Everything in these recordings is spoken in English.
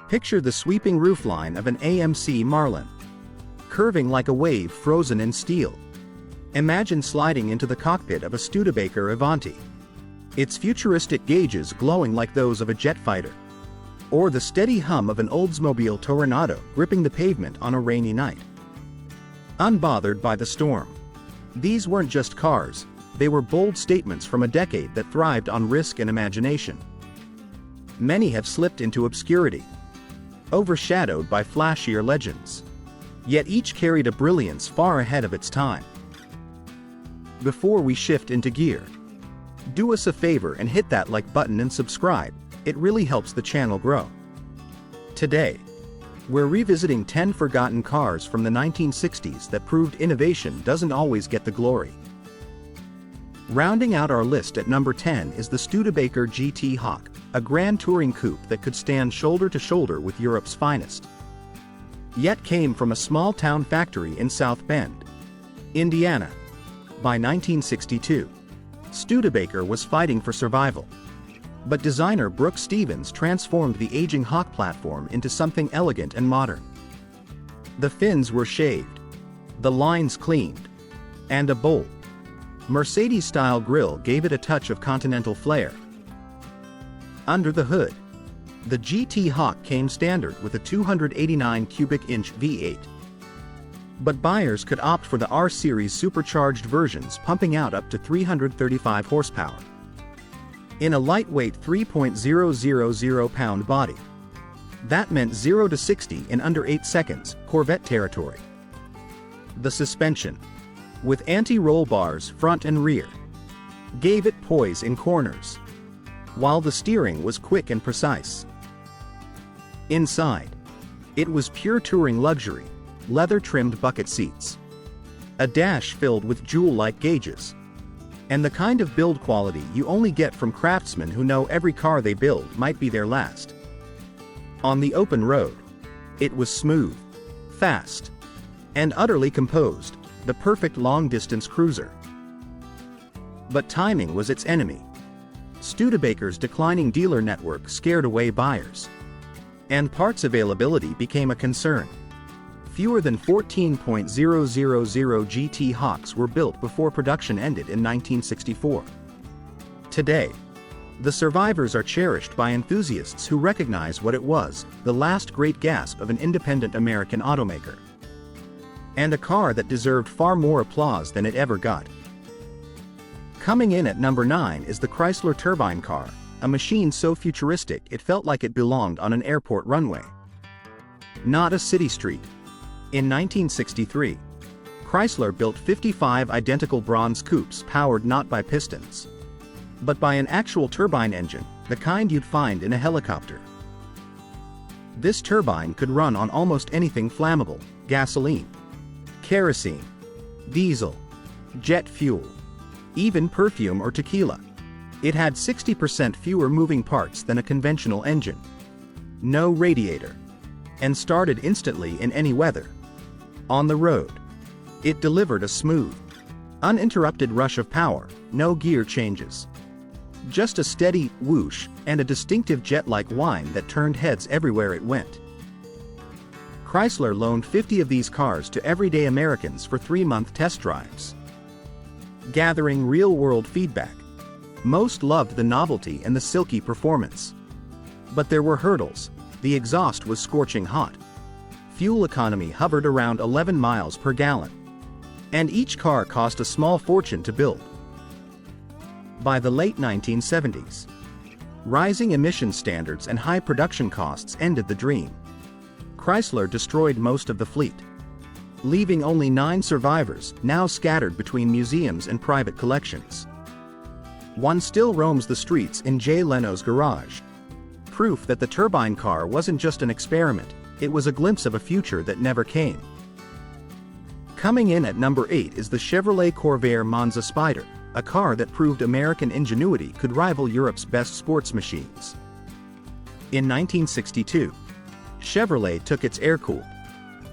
Picture the sweeping roofline of an AMC Marlin, curving like a wave frozen in steel. Imagine sliding into the cockpit of a Studebaker Avanti, its futuristic gauges glowing like those of a jet fighter, or the steady hum of an Oldsmobile Toronado gripping the pavement on a rainy night. Unbothered by the storm. These weren't just cars, they were bold statements from a decade that thrived on risk and imagination. Many have slipped into obscurity, overshadowed by flashier legends. Yet each carried a brilliance far ahead of its time. Before we shift into gear, do us a favor and hit that like button and subscribe, it really helps the channel grow. Today, we're revisiting 10 forgotten cars from the 1960s that proved innovation doesn't always get the glory. Rounding out our list at number 10 is the Studebaker GT Hawk, a grand touring coupe that could stand shoulder to shoulder with Europe's finest. Yet came from a small-town factory in South Bend, Indiana. By 1962, Studebaker was fighting for survival. But designer Brooks Stevens transformed the aging Hawk platform into something elegant and modern. The fins were shaved, the lines cleaned, and a bold, Mercedes-style grille gave it a touch of continental flair. Under the hood, the GT Hawk came standard with a 289 cubic inch V8. But buyers could opt for the R-Series supercharged versions pumping out up to 335 horsepower. In a lightweight 3.000-pound body. That meant 0 to 60 in under 8 seconds, Corvette territory. The suspension, with anti-roll bars front and rear, gave it poise in corners, while the steering was quick and precise. Inside, it was pure touring luxury, leather-trimmed bucket seats, a dash filled with jewel-like gauges, and the kind of build quality you only get from craftsmen who know every car they build might be their last. On the open road, it was smooth, fast, and utterly composed, the perfect long-distance cruiser. But timing was its enemy. Studebaker's declining dealer network scared away buyers, and parts availability became a concern. Fewer than 14.000 GT Hawks were built before production ended in 1964. Today, the survivors are cherished by enthusiasts who recognize what it was, the last great gasp of an independent American automaker. And a car that deserved far more applause than it ever got. Coming in at number 9 is the Chrysler Turbine Car, a machine so futuristic it felt like it belonged on an airport runway, not a city street. In 1963, Chrysler built 55 identical bronze coupes powered not by pistons, but by an actual turbine engine, the kind you'd find in a helicopter. This turbine could run on almost anything flammable: gasoline, kerosene, diesel, jet fuel, even perfume or tequila. It had 60% fewer moving parts than a conventional engine, no radiator, and started instantly in any weather. On the road, it delivered a smooth, uninterrupted rush of power, no gear changes. Just a steady whoosh and a distinctive jet-like whine that turned heads everywhere it went. Chrysler loaned 50 of these cars to everyday Americans for 3-month test drives, gathering real-world feedback. Most loved the novelty and the silky performance. But there were hurdles. The exhaust was scorching hot. Fuel economy hovered around 11 miles per gallon. And each car cost a small fortune to build. By the late 1970s, rising emission standards and high production costs ended the dream. Chrysler destroyed most of the fleet, leaving only 9 survivors, now scattered between museums and private collections. One still roams the streets in Jay Leno's garage. Proof that the turbine car wasn't just an experiment, it was a glimpse of a future that never came. Coming in at number 8 is the Chevrolet Corvair Monza Spider, a car that proved American ingenuity could rival Europe's best sports machines. In 1962, Chevrolet took its air-cooled,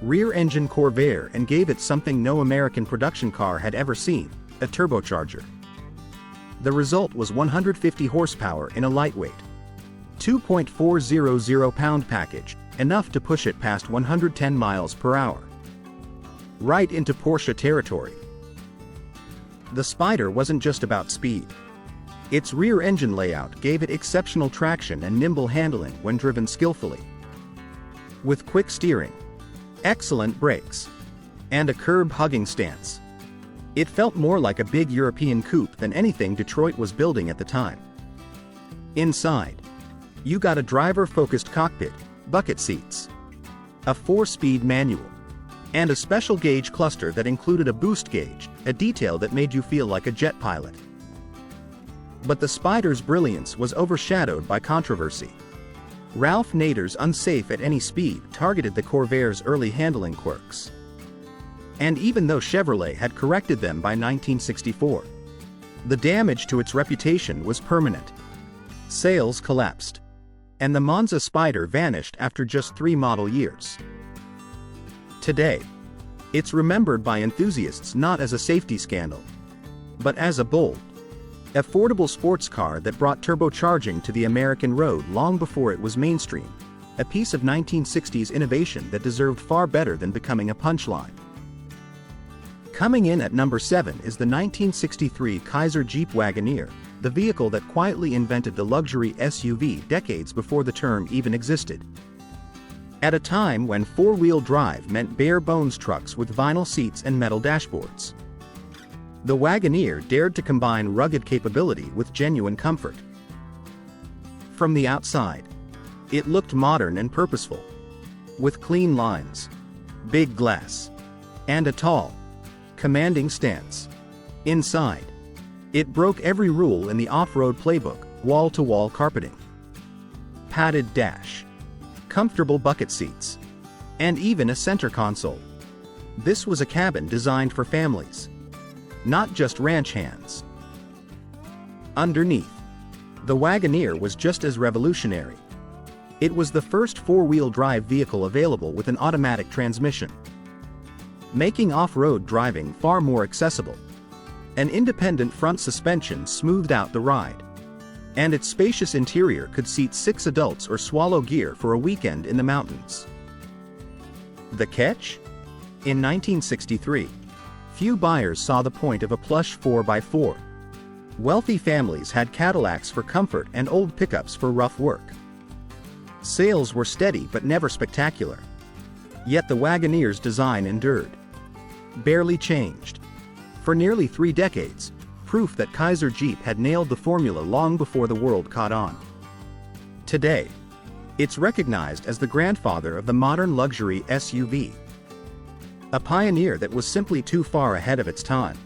rear-engine Corvair and gave it something no American production car had ever seen: a turbocharger. The result was 150 horsepower in a lightweight, 2.400 pound-package, enough to push it past 110 miles per hour. Right into Porsche territory. The Spider wasn't just about speed. Its rear engine layout gave it exceptional traction and nimble handling when driven skillfully. With quick steering, excellent brakes, and a curb-hugging stance, it felt more like a big European coupe than anything Detroit was building at the time. Inside, you got a driver-focused cockpit, bucket seats, a 4-speed manual, and a special gauge cluster that included a boost gauge, a detail that made you feel like a jet pilot. But the Spider's brilliance was overshadowed by controversy. Ralph Nader's unsafe at any speed targeted the Corvaire's early handling quirks. And even though Chevrolet had corrected them by 1964, the damage to its reputation was permanent. Sales collapsed, and the Monza Spider vanished after just 3 model years. Today, it's remembered by enthusiasts not as a safety scandal, but as a bold, affordable sports car that brought turbocharging to the American road long before it was mainstream, a piece of 1960s innovation that deserved far better than becoming a punchline. Coming in at number 7 is the 1963 Chrysler Jeep Wagoneer, the vehicle that quietly invented the luxury SUV decades before the term even existed. At a time when 4-wheel drive meant bare-bones trucks with vinyl seats and metal dashboards, the Wagoneer dared to combine rugged capability with genuine comfort. From the outside, it looked modern and purposeful, with clean lines, big glass, and a tall, commanding stance. Inside, it broke every rule in the off-road playbook: wall-to-wall carpeting, padded dash, comfortable bucket seats, and even a center console. This was a cabin designed for families, not just ranch hands. Underneath, the Wagoneer was just as revolutionary. It was the first 4-wheel drive vehicle available with an automatic transmission, making off-road driving far more accessible. An independent front suspension smoothed out the ride, and its spacious interior could seat 6 adults or swallow gear for a weekend in the mountains. The catch? In 1963, few buyers saw the point of a plush 4x4. Wealthy families had Cadillacs for comfort and old pickups for rough work. Sales were steady but never spectacular. Yet the Wagoneer's design endured, barely changed, for nearly 3 decades, proof that Chrysler Jeep had nailed the formula long before the world caught on. Today, it's recognized as the grandfather of the modern luxury SUV, a pioneer that was simply too far ahead of its time.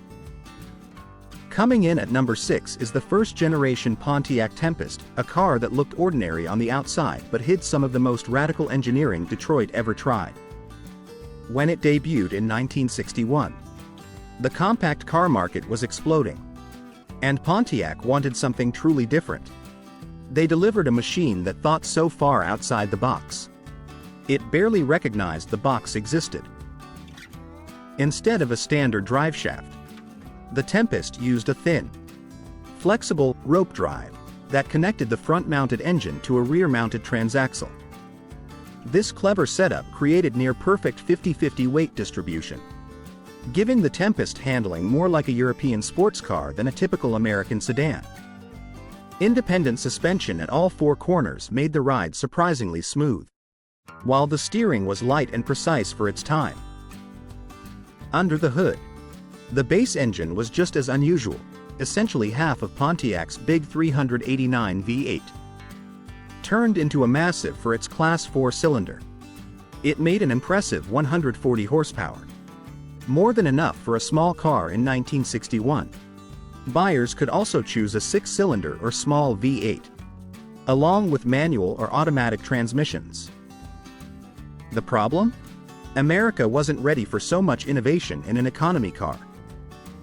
Coming in at number 6 is the first-generation Pontiac Tempest, a car that looked ordinary on the outside but hid some of the most radical engineering Detroit ever tried. When it debuted in 1961, the compact car market was exploding, and Pontiac wanted something truly different. They delivered a machine that thought so far outside the box, it barely recognized the box existed. Instead of a standard driveshaft, the Tempest used a thin, flexible rope drive that connected the front-mounted engine to a rear-mounted transaxle. This clever setup created near-perfect 50-50 weight distribution, giving the Tempest handling more like a European sports car than a typical American sedan. Independent suspension at all 4 corners made the ride surprisingly smooth, while the steering was light and precise for its time. Under the hood, the base engine was just as unusual, essentially half of Pontiac's big 389 V8. Turned into a massive for its Class 4 cylinder, it made an impressive 140 horsepower, more than enough for a small car in 1961. Buyers could also choose a 6-cylinder or small V8, along with manual or automatic transmissions. The problem? America wasn't ready for so much innovation in an economy car.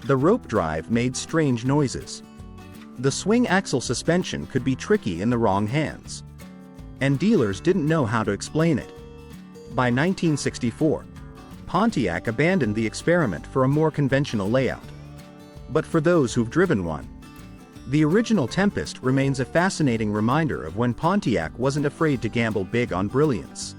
The rope drive made strange noises. The swing axle suspension could be tricky in the wrong hands, and dealers didn't know how to explain it. By 1964, Pontiac abandoned the experiment for a more conventional layout. But for those who've driven one, The original Tempest remains a fascinating reminder of when Pontiac wasn't afraid to gamble big on brilliance.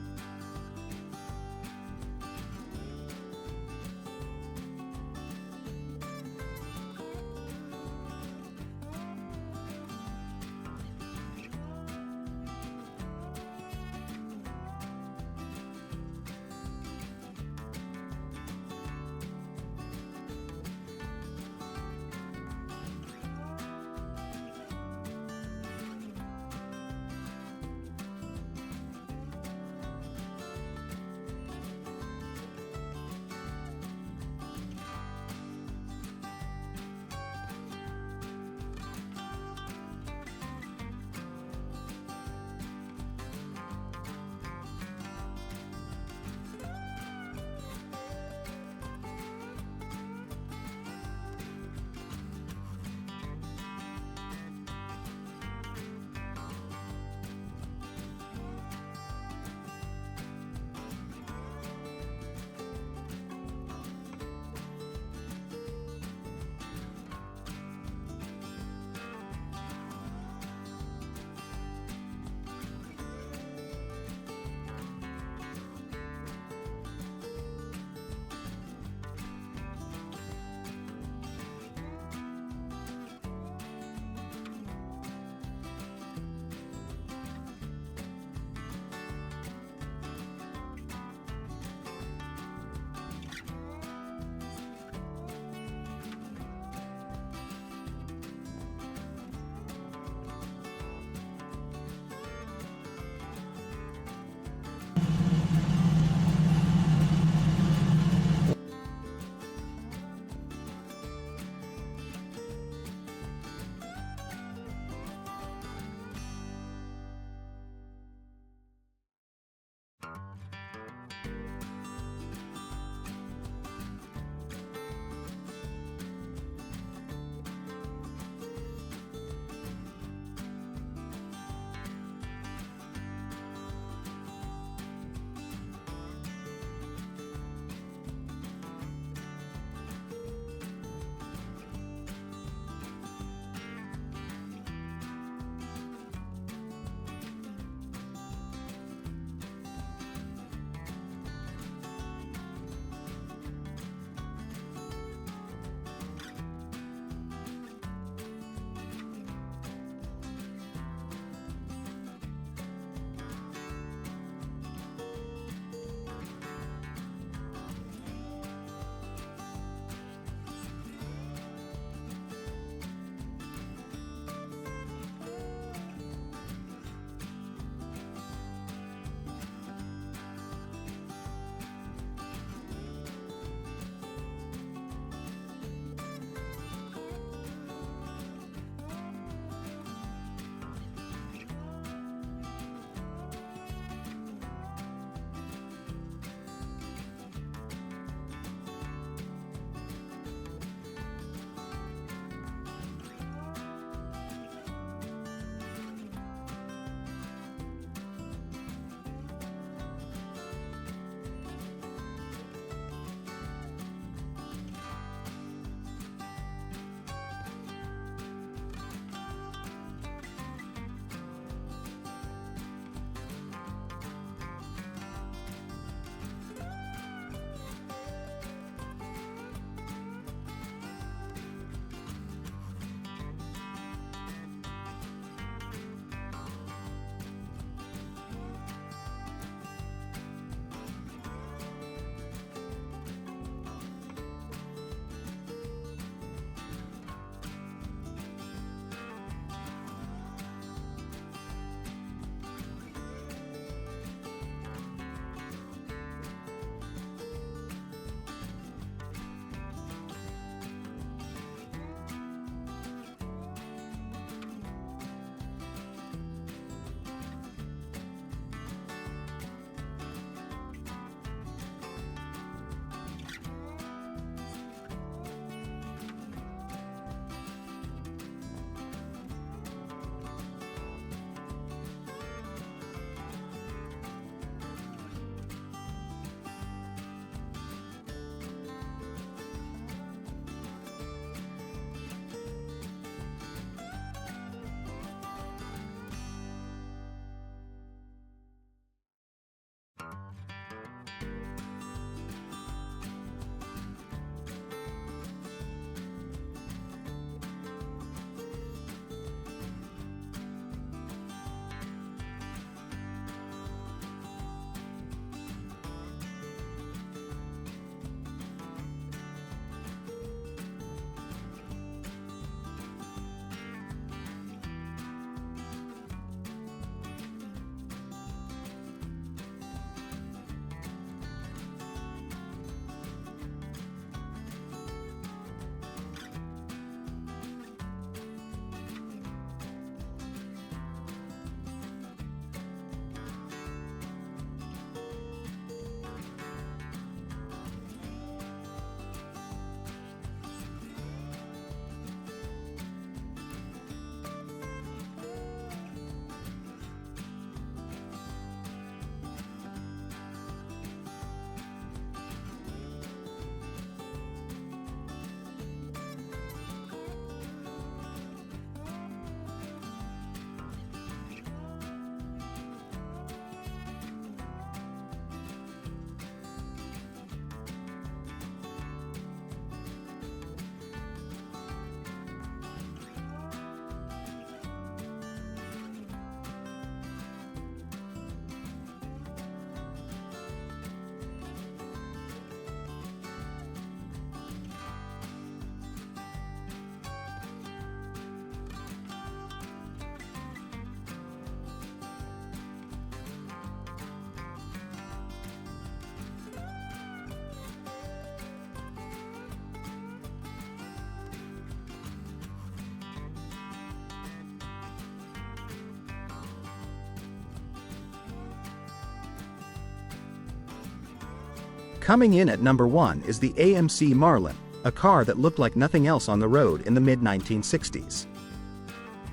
Coming in at number 1 is the AMC Marlin, a car that looked like nothing else on the road in the mid-1960s.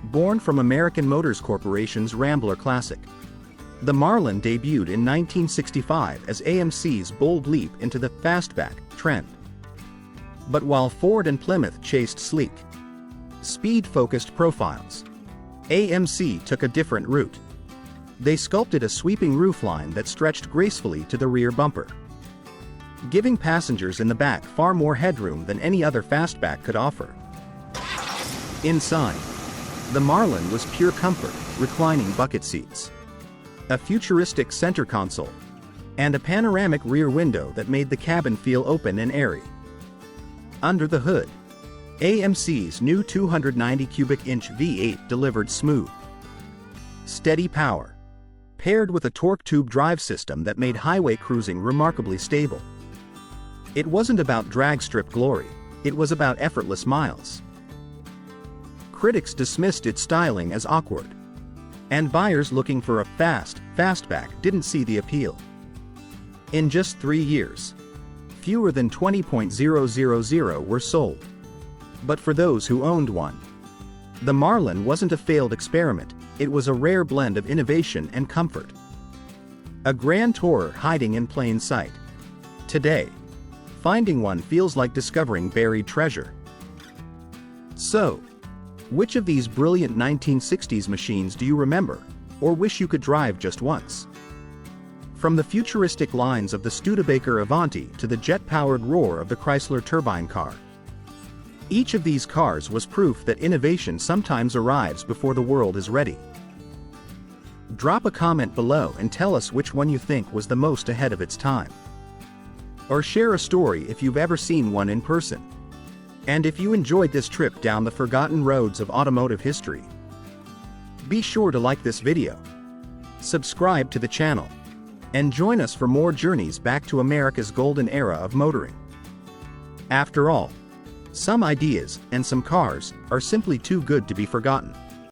Born from American Motors Corporation's Rambler Classic, the Marlin debuted in 1965 as AMC's bold leap into the fastback trend. But while Ford and Plymouth chased sleek, speed-focused profiles, AMC took a different route. They sculpted a sweeping roofline that stretched gracefully to the rear bumper, giving passengers in the back far more headroom than any other fastback could offer. Inside, the Marlin was pure comfort, reclining bucket seats, a futuristic center console, and a panoramic rear window that made the cabin feel open and airy. Under the hood, AMC's new 290 cubic inch V8 delivered smooth, steady power, paired with a torque tube drive system that made highway cruising remarkably stable. It wasn't about drag strip glory, it was about effortless miles. Critics dismissed its styling as awkward, and buyers looking for a fastback didn't see the appeal. In just 3 years, fewer than 20,000 were sold. But for those who owned one, the Marlin wasn't a failed experiment, it was a rare blend of innovation and comfort. A grand tourer hiding in plain sight. Today, finding one feels like discovering buried treasure. So, which of these brilliant 1960s machines do you remember, or wish you could drive just once? From the futuristic lines of the Studebaker Avanti to the jet-powered roar of the Chrysler Turbine Car, each of these cars was proof that innovation sometimes arrives before the world is ready. Drop a comment below and tell us which one you think was the most ahead of its time. Or share a story if you've ever seen one in person. And if you enjoyed this trip down the forgotten roads of automotive history, be sure to like this video, subscribe to the channel, and join us for more journeys back to America's golden era of motoring. After all, some ideas and some cars are simply too good to be forgotten.